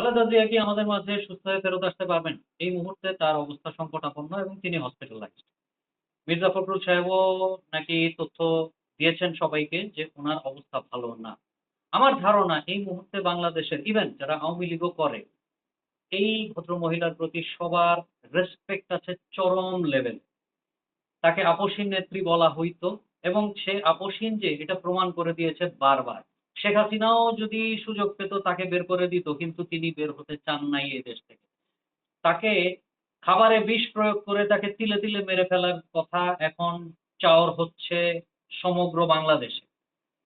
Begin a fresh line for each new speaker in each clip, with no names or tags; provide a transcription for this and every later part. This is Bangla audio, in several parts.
খালেদা জিয়া কি আমাদের মাঝে সুস্থ হয়ে ফেরত আসতে পারবেন? এই মুহূর্তে তার অবস্থা সংকটাপন্ন এবং তিনি হসপিটালাইজড। মির্জা ফখরুল সাহেবও নাকি তথ্য দিয়েছেন সবাইকে যে উনার অবস্থা ভালো না। আমার ধারণা এই মুহূর্তে বাংলাদেশের ইভেন যারা আওয়ামী লীগও করে, এই ভদ্রমহিলার প্রতি সবার রেসপেক্ট আছে চরম লেভেলে। তাকে আপসহীন নেত্রী বলা হইতো এবং সে আপসহীন যে এটা প্রমাণ করে দিয়েছে বারবার। শেখ হাসিনাও যদি সুযোগ পেত তাকে বের করে দিত কিন্তু তিনি বের হতে চান নাই এই দেশ থেকে। তাকে খাবারে বিষ প্রয়োগ করে তাকে তিলে, তিলে মেরে ফেলার কথা এখন চাওর হচ্ছে সমগ্র বাংলাদেশে।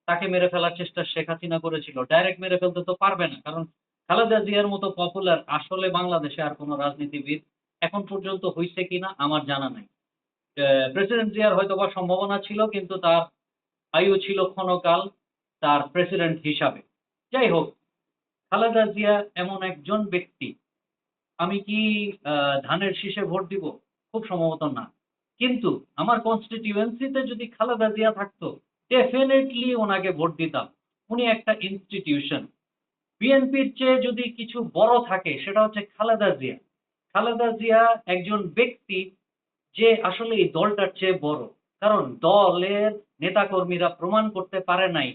তাকে মেরে ফেলার চেষ্টা শেখ হাসিনা করেছিল। ডাইরেক্ট মেরে ফেলতে তো পারবে না। কারণ খালেদা জিয়ার মতো পপুলার আসলে বাংলাদেশে আর কোন রাজনীতিবিদ এখন পর্যন্ত হইছে কিনা আমার জানা নাই। প্রেসিডেন্ট জিয়ার হয়তোবা সম্ভাবনা ছিল কিন্তু তার আয়ু ছিল ক্ষণকাল তার প্রেসিডেন্ট হিসাবে। যাই হোক, খালেদা জিয়া এমন একজন ব্যক্তি, আমি কি আ ধানের শীষে ভোট দিব? খুব সম্ভবত না। কিন্তু আমার কনস্টিটিউয়েন্সি তে যদি খালেদা জিয়া থাকতো, ডেফিনিটলি উনাকে ভোট দিতাম। উনি একটা ইনস্টিটিউশন। বিএনপির চেয়ে যদি কিছু বড় থাকে সেটা হচ্ছে খালেদা জিয়া। খালেদা জিয়া একজন ব্যক্তি যে আসলে এই দলটার চেয়ে বড়। কারণ দলের নেতাকর্মীরা প্রমাণ করতে পারে নাই,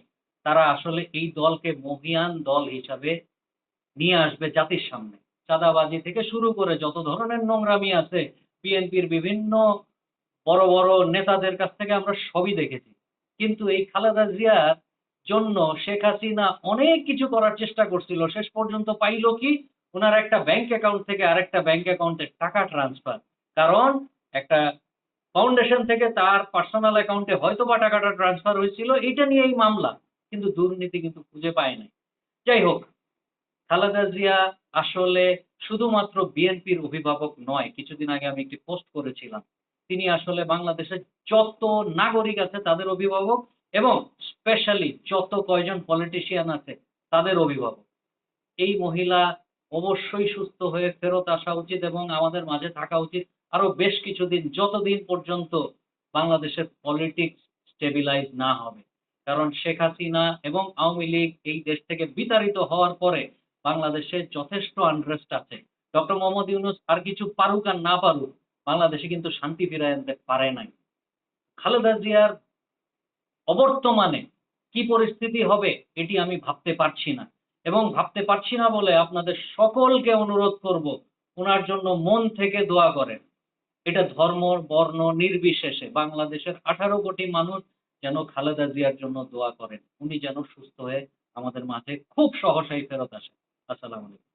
তারা আসলে এই দলকে মহিয়ান দল হিসাবে নিয়ে আসবে জাতির সামনে। চাঁদাবাজি থেকে শুরু করে যত ধরনের নোংরামি আছে, বিএনপির বিভিন্ন বড়, বড় নেতাদের কাছ থেকে আমরা সবই দেখেছি। কিন্তু এই খালেদা জিয়ার জন্য শেখ হাসিনা অনেক কিছু করার চেষ্টা করছিল। শেষ পর্যন্ত পাইল কি? উনার একটা ব্যাংক অ্যাকাউন্ট থেকে আরেকটা ব্যাংক অ্যাকাউন্টে টাকা ট্রান্সফার। কারণ একটা ফাউন্ডেশন থেকে তার পার্সোনাল অ্যাকাউন্টে হয়তোবা টাকাটা ট্রান্সফার হয়েছিল। এইটা নিয়েই মামলা। কিন্তু দুর্নীতি কিন্তু খুঁজে পায় নাই। যাই হোক, খালেদা জিয়া আসলে শুধুমাত্র বিএনপির অভিভাবক নয়। কিছুদিন আগে আমি একটি পোস্ট করেছিলাম। তিনি আসলে বাংলাদেশের যত নাগরিক আছে তাদের অভিভাবক এবং স্পেশালি যত কয়জন পলিটিশিয়ান আছে তাদের অভিভাবক। এই মহিলা অবশ্যই সুস্থ হয়ে ফেরত আসা উচিত এবং আমাদের মাঝে থাকা উচিত আরো বেশ কিছুদিন, যতদিন পর্যন্ত বাংলাদেশের পলিটিক্স স্টেবিলাইজ না হবে। কারণ শেখ হাসিনা এবং আওয়ামী লীগ এই দেশ থেকে বিতাড়িত হওয়ার পরে বাংলাদেশে যথেষ্ট আনরেস্ট আছে। ডক্টর মোহাম্মদ ইউনূস আর কিছু পারুক আর না পারুক, বাংলাদেশে কিন্তু শান্তি ফিরায় আনতে পারে নাই। খালেদা জিয়ার অবর্তমানে কি পরিস্থিতি হবে এটি আমি ভাবতে পারছি না। এবং ভাবতে পারছি না বলে আপনাদের সকলকে অনুরোধ করব, উনার জন্য মন থেকে দোয়া করেন। এটা ধর্ম, বর্ণ নির্বিশেষে বাংলাদেশের ১৮ কোটি মানুষ যেন খালেদা জিয়ার জন্য দোয়া করেন। উনি যেন সুস্থ হয়ে আমাদের মাঝে খুব সহসাই ফেরত আসেন। আসসালামু আলাইকুম।